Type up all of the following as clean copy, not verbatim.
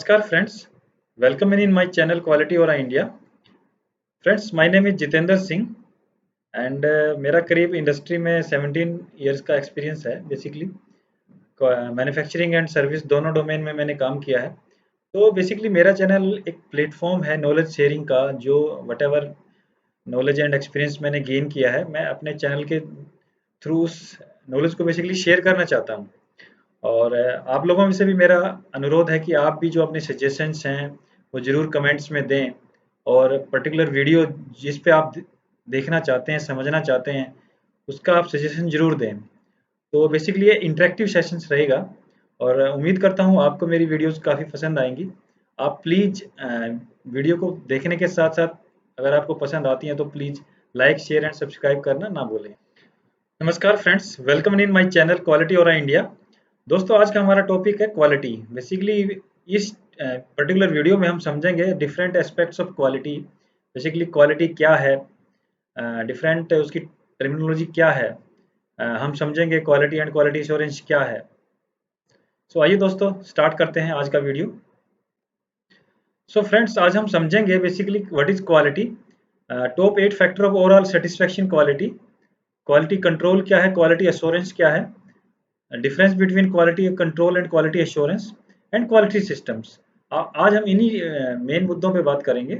Namaskar friends, welcome in my channel Quality Aura India. Friends, my name is Jitendra Singh and मेरा करीब industry में 17 years का experience है। Basically manufacturing and service दोनों domain में मैंने काम किया है। तो बेसिकली मेरा चैनल एक प्लेटफॉर्म है नॉलेज शेयरिंग का, जो वटेवर नॉलेज एंड एक्सपीरियंस मैंने गेन किया है, मैं अपने चैनल के थ्रू उस नॉलेज को बेसिकली शेयर करना चाहता हूँ। और आप लोगों में से भी मेरा अनुरोध है कि आप भी जो अपने सजेशंस हैं वो ज़रूर कमेंट्स में दें, और पर्टिकुलर वीडियो जिस पे आप देखना चाहते हैं, समझना चाहते हैं, उसका आप सजेशन ज़रूर दें। तो बेसिकली ये इंटरेक्टिव सेशंस रहेगा और उम्मीद करता हूँ आपको मेरी वीडियोस काफ़ी पसंद आएंगी। आप प्लीज़ वीडियो को देखने के साथ साथ अगर आपको पसंद आती हैं तो please like, share and subscribe करना ना भूलें। नमस्कार friends, welcome in my channel quality और इंडिया। दोस्तों, आज का हमारा टॉपिक है क्वालिटी। बेसिकली इस पर्टिकुलर वीडियो में हम समझेंगे different aspects of quality. Basically quality क्या है, डिफरेंट उसकी टर्मिनोलॉजी क्या है, हम समझेंगे क्वालिटी एंड क्वालिटी एश्योरेंस क्या है। सो आइए दोस्तों, स्टार्ट करते हैं आज का वीडियो। सो फ्रेंड्स, आज हम समझेंगे basically what is quality, top 8 factor of overall satisfaction quality, quality control क्या है, क्वालिटी एश्योरेंस क्या है, difference between quality control and quality assurance and quality systems. आज हम इन्हीं मेन मुद्दों पे बात करेंगे।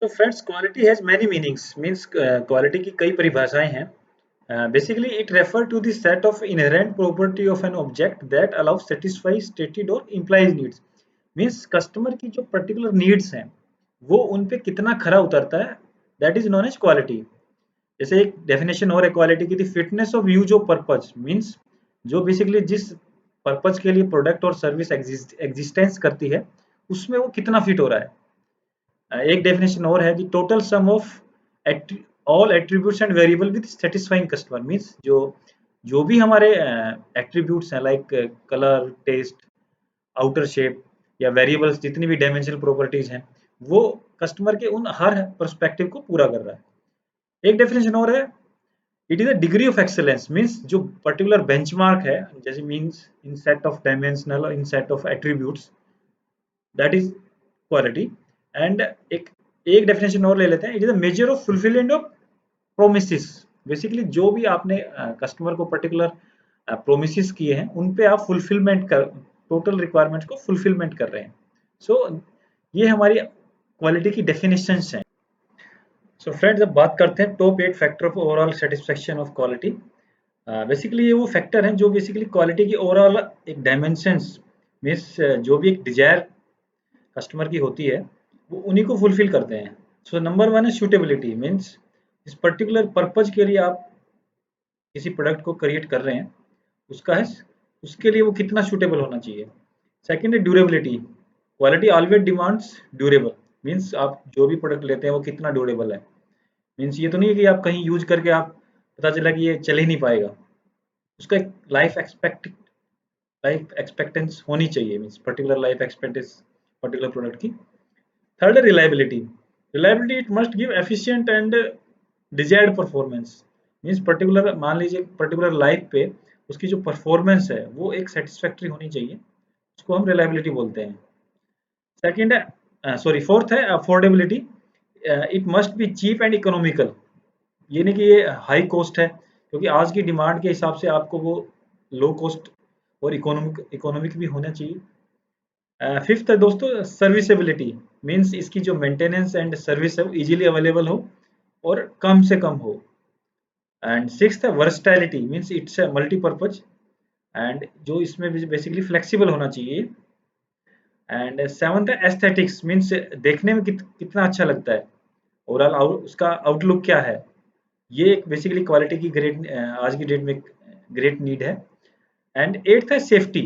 तो friends, quality has many meanings, means quality की कई परिभाषाएं हैं। Basically it refer to the set of inherent property of an object that allow satisfy stated और इम्प्लाइज नीड्स। मींस कस्टमर की जो पर्टिकुलर नीड्स हैं वो उन पे कितना खरा उतरता है, that is known as quality. जैसे एक डेफिनेशन और है क्वालिटी की, the fitness of use of purpose, means जो बेसिकली जिस पर्पज के लिए प्रोडक्ट और सर्विस एग्जिस्टेंस करती है उसमें वो कितना फिट हो रहा है। एक डेफिनेशन और है, the total sum of all attributes and variable with satisfying customer, means जो जो भी हमारे एट्रीब्यूट्स हैं like colour, taste, outer shape या वेरिएबल्स, जितनी भी डायमेंशनल प्रॉपर्टीज हैं, वो कस्टमर के उन हर पर्सपेक्टिव को पूरा कर रहा है। एक डेफिनेशन और है, it is a degree of excellence, means जो पर्टिकुलर बेंचमार्क है, जैसे means in set of dimensional, in set of attributes, that is quality. And एक एक डेफिनेशन और ले लेते हैं, it is a measure of fulfilment of promises. Basically जो भी आपने कस्टमर को पर्टिकुलर प्रोमिसेस किए हैं उन पे आप फुलफिलमेंट कर, टोटल रिक्वायरमेंट्स को फुलफिलमेंट कर रहे हैं। सो ये हमारी क्वालिटी की डेफिनेशंस हैं। सो फ्रेंड्स, अब बात करते हैं top 8 factor of overall satisfaction of quality. Basically ये वो फैक्टर हैं जो बेसिकली क्वालिटी की ओवरऑल एक डायमेंशंस, मीन्स जो भी एक डिजायर कस्टमर की होती है वो उन्हीं को फुलफिल करते हैं। सो नंबर 1 है सूटेबिलिटी, मीन्स इस पर्टिकुलर पर्पज के लिए आप किसी प्रोडक्ट को क्रिएट कर रहे हैं, उसका है उसके लिए वो कितना सूटेबल होना चाहिए। सेकंड है durability, quality always demands durable, means आप जो भी प्रोडक्ट लेते हैं वो कितना ड्यूरेबल है। मीन्स ये तो नहीं है कि आप कहीं यूज करके आप पता चला कि ये चल ही नहीं पाएगा, उसका एक लाइफ एक्सपेक्टेंस होनी चाहिए, means particular life expectance particular product की। थर्ड है reliability, reliability it must give efficient and desired performance, means particular मान लीजिए पर्टिकुलर लाइफ पे उसकी जो परफॉर्मेंस है वो एक सेटिस्फैक्ट्री होनी चाहिए, उसको हम रिलायबिलिटी बोलते हैं। सेकंड है सॉरी फोर्थ है affordability, it must be cheap and economical, ये नहीं कि ये हाई कॉस्ट है, क्योंकि आज की डिमांड के हिसाब से आपको वो लो कॉस्ट और इकोनॉमिक भी होना चाहिए। फिफ्थ है दोस्तों सर्विसेबिलिटी, मीन्स इसकी जो मेंटेनेंस एंड सर्विस है वो इजीली अवेलेबल हो और कम से कम हो। एंड सिक्स्थ है versatility, means it's multipurpose, and जो इसमें बेसिकली फ्लेक्सिबल होना चाहिए। एंड सेवंथ है एस्थेटिक्स, मीन्स देखने में कितना अच्छा लगता है, ओवरऑल उसका आउटलुक क्या है, ये एक बेसिकली क्वालिटी की ग्रेट आज की डेट में ग्रेट नीड है। एंड एट्थ है safety,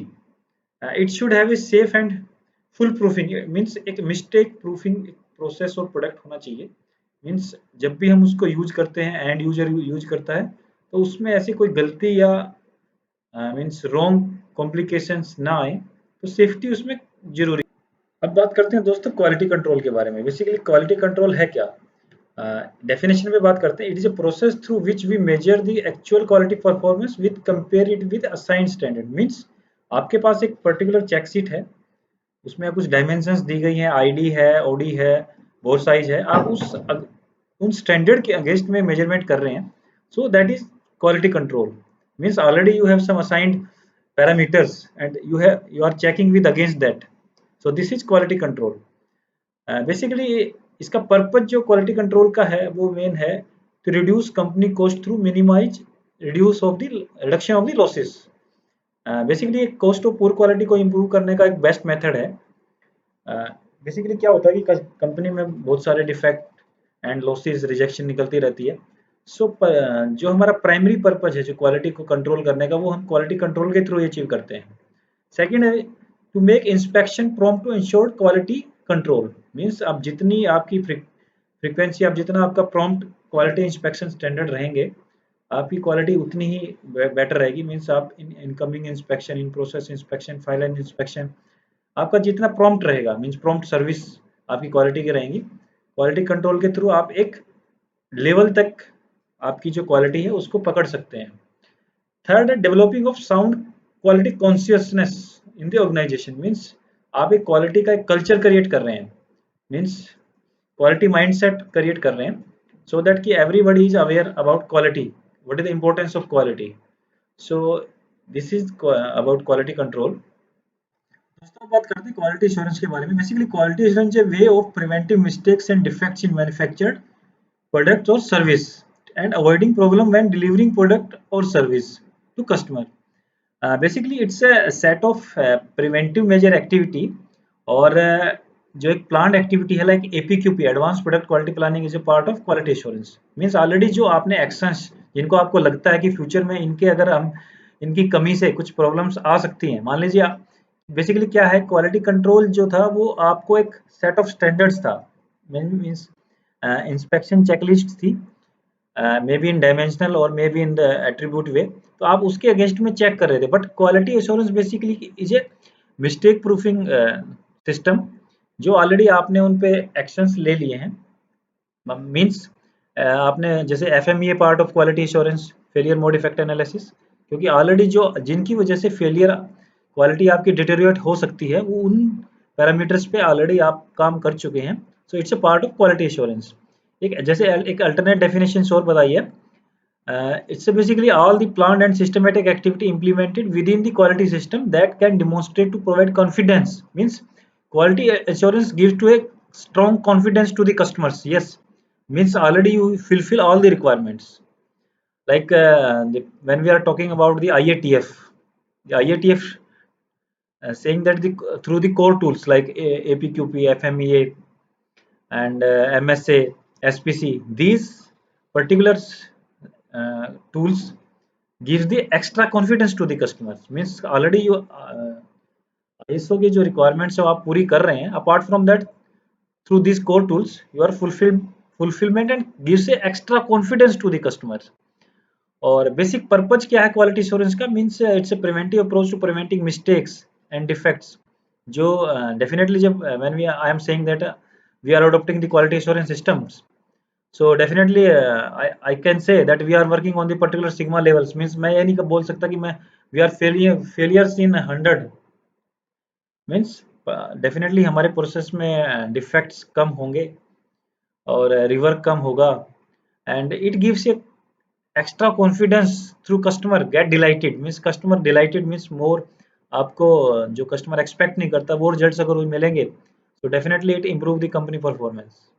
it should have a safe and full proofing, means एक मिस्टेक प्रूफिंग प्रोसेस और प्रोडक्ट होना चाहिए। मीन्स जब भी हम उसको यूज करते हैं, एंड यूजर यूज करता है, तो उसमें ऐसी कोई गलती या मीन्स रॉन्ग कॉम्प्लिकेशंस ना आए, तो सेफ्टी उसमें जरूरी। अब बात करते हैं दोस्तों क्वालिटी कंट्रोल के बारे में। बेसिकली क्वालिटी कंट्रोल है क्या, डेफिनेशन में बात करते हैं, it is a process through which we measure the actual quality performance with compare it with assigned standard, means आपके पास एक पर्टिकुलर चेक शीट है, उसमें कुछ डायमेंशंस दी गई हैं, आईडी है, ओडी है, बोर साइज है, आप उन स्टैंडर्ड के अगेंस्ट में मेजरमेंट कर रहे हैं, so that is quality control. Means already you have some assigned parameters and you are checking with against that, so this is quality control. Basically इसका पर्पज जो क्वालिटी कंट्रोल का है वो मेन है to reduce company cost through minimise reduction of the losses. Basically cost of poor quality को improve करने का एक बेस्ट मेथड है। बेसिकली क्या होता है कि कंपनी में बहुत सारे डिफेक्ट एंड लॉसेस रिजेक्शन निकलती रहती है। सो जो हमारा प्राइमरी पर्पज है जो क्वालिटी को कंट्रोल करने का, वो हम क्वालिटी कंट्रोल के थ्रू अचीव करते हैं। सेकेंड है to make inspection prompt to ensure quality control. Means आप जितनी आपकी फ्रीक्वेंसी, आप जितना आपका प्रॉम्प्ट क्वालिटी इंस्पेक्शन स्टैंडर्ड रहेंगे, आपकी क्वालिटी उतनी ही बेटर रहेगी। मीन्स आप incoming inspection, in process inspection, file and inspection, आपका जितना प्रॉम्प्ट रहेगा, मीन्स प्रॉम्प्ट सर्विस आपकी क्वालिटी की रहेंगी। क्वालिटी कंट्रोल के थ्रू आप एक लेवल तक आपकी जो क्वालिटी है उसको पकड़ सकते हैं। थर्ड है developing of sound quality consciousness in the organisation. Means आप एक क्वालिटी का एक कल्चर क्रिएट कर रहे हैं, मीन्स क्वालिटी माइंडसेट क्रिएट कर रहे हैं, सो दैट कि everybody is aware about quality, what is the importance of quality. So this is about quality control. दोस्तों बात करते हैं क्वालिटी एश्योरेंस के बारे में। Basically quality assurance a way of preventing mistakes and defects in manufactured product or service and avoiding problem when delivering product or service to customer. Basically it's a set of preventive measure activity, और जो एक plan activity है like APQP, advance product quality planning, is a part of quality assurance. Means already जो आपने actions जिनको आपको लगता है कि फ्यूचर में इनके अगर हम इनकी कमी से कुछ प्रॉब्लम्स आ सकती हैं, मान लीजिए बेसिकली क्या है, क्वालिटी कंट्रोल जो था वो आपको एक सेट ऑफ स्टैंडर्ड्स था, मीन्स इंस्पेक्शन चेकलिस्ट थी, maybe in dimensional or maybe in the attribute way, तो आप उसके अगेंस्ट में चेक कर रहे थे। But quality assurance basically is a mistake proofing system, जो ऑलरेडी आपने उन पे एक्शंस ले लिए हैं। मीन्स आपने जैसे FMEA part of quality assurance, failure mode effect analysis, क्योंकि ऑलरेडी जो जिनकी वजह से फेलियर क्वालिटी आपकी डिटेरियोरेट हो सकती है, वो उन पैरामीटर्स पे ऑलरेडी आप काम कर चुके हैं। So it's a part of quality assurance. एक जैसे एक अल्टरनेट डेफिनेशन और बताइए, it's basically all the planned and systematic activity implemented within the quality system that can demonstrate to provide confidence. Means quality assurance gives to a strong confidence to the customers. Yes, means already you fulfill all the requirements. Like when we are talking about the IATF saying that through the core tools like APQP, FMEA, and MSA, SPC, these particular tools gives the extra confidence to the customers। Means already you ISO की जो requirements है वो आप पूरी कर रहे हैं, apart from that through these core tools you are fulfillment and gives a extra confidence to the customers। और बेसिक पर्पज क्या है क्वालिटी एश्योरेंस का, means it's a preventive approach to preventing mistakes and defects. जो definitely जब when we I am saying that we are adopting the quality assurance systems, so definitely I can say that we are working on the particular sigma levels। means मैं ये नहीं बोल सकता कि मैं we are failures in 100। means definitely हमारे process में defects कम होंगे और रिवर्क कम होगा, and it gives a extra confidence through customer get delighted. Means customer delighted means more, आपको जो कस्टमर एक्सपेक्ट नहीं करता वो रिजल्ट्स अगर मिलेंगे, तो definitely it improve the company performance.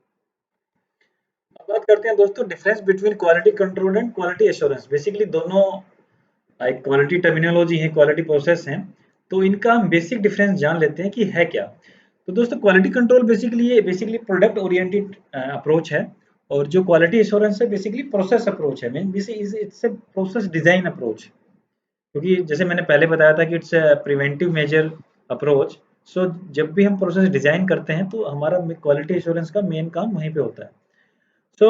बात करते हैं दोस्तों difference between quality control and quality assurance. Basically दोनों एक क्वालिटी टर्मिनोलॉजी है, क्वालिटी प्रोसेस है, तो इनका हम बेसिक डिफरेंस जान लेते हैं कि है क्या। तो दोस्तों quality control basically product oriented approach है, और जो क्वालिटी एश्योरेंस है बेसिकली प्रोसेस अप्रोच है। Mean it's a process design approach, क्योंकि जैसे मैंने पहले बताया था कि इट्स प्रिवेंटिव मेजर अप्रोच। सो जब भी हम प्रोसेस डिजाइन करते हैं तो हमारा क्वालिटी एश्योरेंस का मेन काम वहीं पे होता है। सो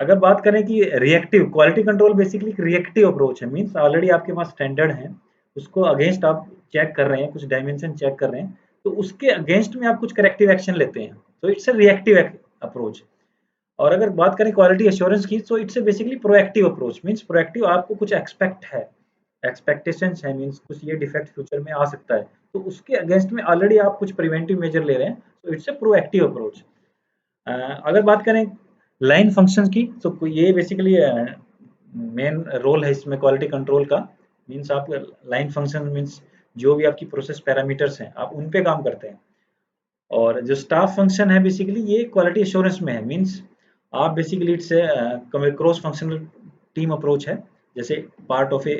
अगर बात करें कि reactive quality control basically reactive approach है। मीन्स ऑलरेडी आपके पास स्टैंडर्ड है, उसको अगेंस्ट आप चेक कर रहे हैं, कुछ डायमेंशन चेक कर रहे हैं, तो उसके अगेंस्ट में आप कुछ करेक्टिव एक्शन लेते हैं, तो इट्स अ रिएक्टिव अप्रोच। और अगर बात करें क्वालिटी एश्योरेंस की, तो it's basically proactive approach. Means proactive, आपको कुछ एक्सपेक्ट है, एक्सपेक्टेशंस है, मीन्स कुछ ये डिफेक्ट फ्यूचर में आ सकता है, तो उसके अगेंस्ट में ऑलरेडी आप कुछ प्रिवेंटिव मेजर ले रहे हैं, तो इट्स अ प्रोएक्टिव अप्रोच। अगर बात करें लाइन फंक्शंस की, तो ये बेसिकली मेन रोल है इसमें क्वालिटी कंट्रोल का। मीन्स आप लाइन फंक्शन मीन्स जो भी आपकी प्रोसेस पैरामीटर्स हैं आप उन पे काम करते हैं। और जो स्टाफ फंक्शन है बेसिकली ये क्वालिटी एश्योरेंस में है। मीन्स आप basically it's cross functional team approach है, जैसे part of a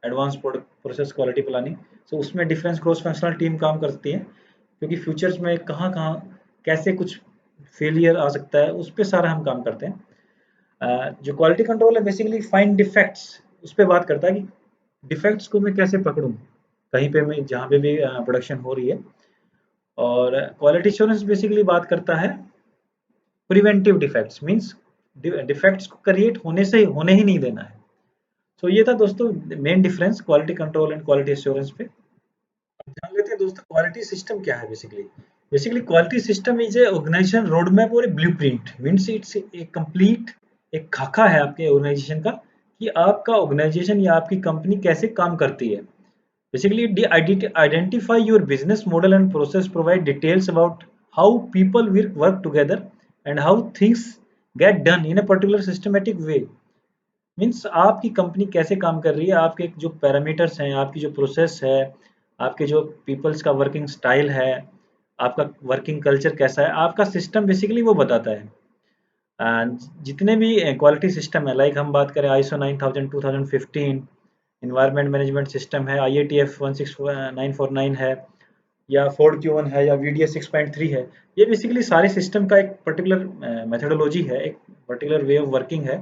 advance process quality planning. So उसमें डिफरेंस क्रॉस फंक्शनल टीम काम करती है, क्योंकि फ्यूचर्स में कहाँ कहाँ कैसे कुछ फेलियर आ सकता है उस पर सारा हम काम करते हैं। जो क्वालिटी कंट्रोल है बेसिकली फाइंड डिफेक्ट्स उस पर बात करता है कि डिफेक्ट्स को मैं कैसे पकड़ूं कहीं पे मैं जहाँ पे भी प्रोडक्शन हो रही है। और क्वालिटी एश्योरेंस बेसिकली बात करता है प्रिवेंटिव डिफेक्ट्स, मींस डिफेक्ट्स को क्रिएट होने ही नहीं देना है। तो ये था दोस्तों main difference quality control and quality assurance पे। अब जान लेते हैं दोस्तों क्वालिटी सिस्टम क्या है। Basically basically quality system is a organization road map or a blueprint, means it's a complete एक खाका है आपके ऑर्गेनाइजेशन का कि आपका ऑर्गेनाइजेशन या आपकी कंपनी कैसे काम करती है। Basically, identify your business model and process, provide details about how people work together and how things get done in a particular systematic way. Means आपकी कंपनी कैसे काम कर रही है, आपके जो पैरामीटर्स हैं, आपकी जो प्रोसेस है, आपके जो पीपल्स का वर्किंग स्टाइल है, आपका वर्किंग कल्चर कैसा है, आपका सिस्टम बेसिकली वो बताता है। जितने भी क्वालिटी सिस्टम है, लाइक हम बात करें ISO 9000 2015, इन्वायरमेंट मैनेजमेंट सिस्टम है, IATF 16949 है, या फोर्ड Q1 है, या VDS 6.3 है। ये बेसिकली सारे सिस्टम का एक पर्टिकुलर मेथोडोलॉजी है, एक पर्टिकुलर वे ऑफ वर्किंग है।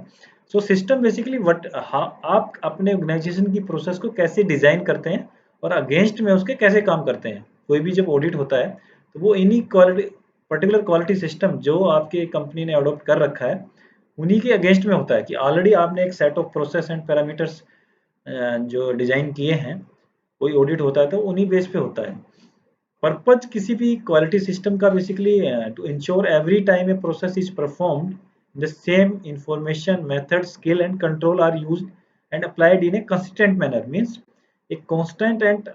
सो सिस्टम बेसिकली आप अपने ऑर्गेनाइजेशन की प्रोसेस को कैसे डिजाइन करते हैं और अगेंस्ट में उसके कैसे काम करते हैं। कोई भी जब ऑडिट होता है तो वो इन्हीं क्वालिटी पर्टिकुलर क्वालिटी सिस्टम जो आपकी कंपनी ने अडोप्ट कर रखा है उन्हीं के अगेंस्ट में होता है, कि ऑलरेडी आपने एक set of process and parameters जो डिजाइन किए हैं, कोई ऑडिट होता है तो उन्हीं बेस पे होता है। पर्पज किसी भी क्वालिटी सिस्टम का basically to ensure every time a process is performed the same information method skill and control are used and applied in a consistent manner. Means एक कांस्टेंट एंड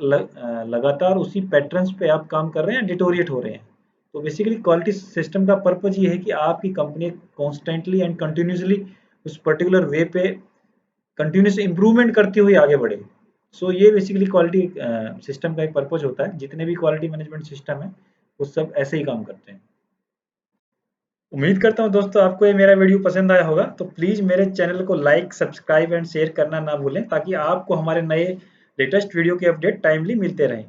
लगातार उसी patterns पे आप काम कर रहे हैं, डिटोरिएट हो रहे हैं। तो बेसिकली क्वालिटी सिस्टम का पर्पज ये है कि आपकी कंपनी कॉन्स्टेंटली एंड कंटिन्यूसली उस पर्टिकुलर वे पे कंटिन्यूस इंप्रूवमेंट करती हुई आगे बढ़े। सो ये बेसिकली क्वालिटी सिस्टम का एक पर्पज होता है। जितने भी क्वालिटी मैनेजमेंट सिस्टम है वो सब ऐसे ही काम करते हैं। उम्मीद करता हूँ दोस्तों आपको ये मेरा वीडियो पसंद आया होगा, तो प्लीज़ मेरे चैनल को लाइक सब्सक्राइब एंड शेयर करना ना भूलें, ताकि आपको हमारे नए लेटेस्ट वीडियो के अपडेट टाइमली मिलते रहें।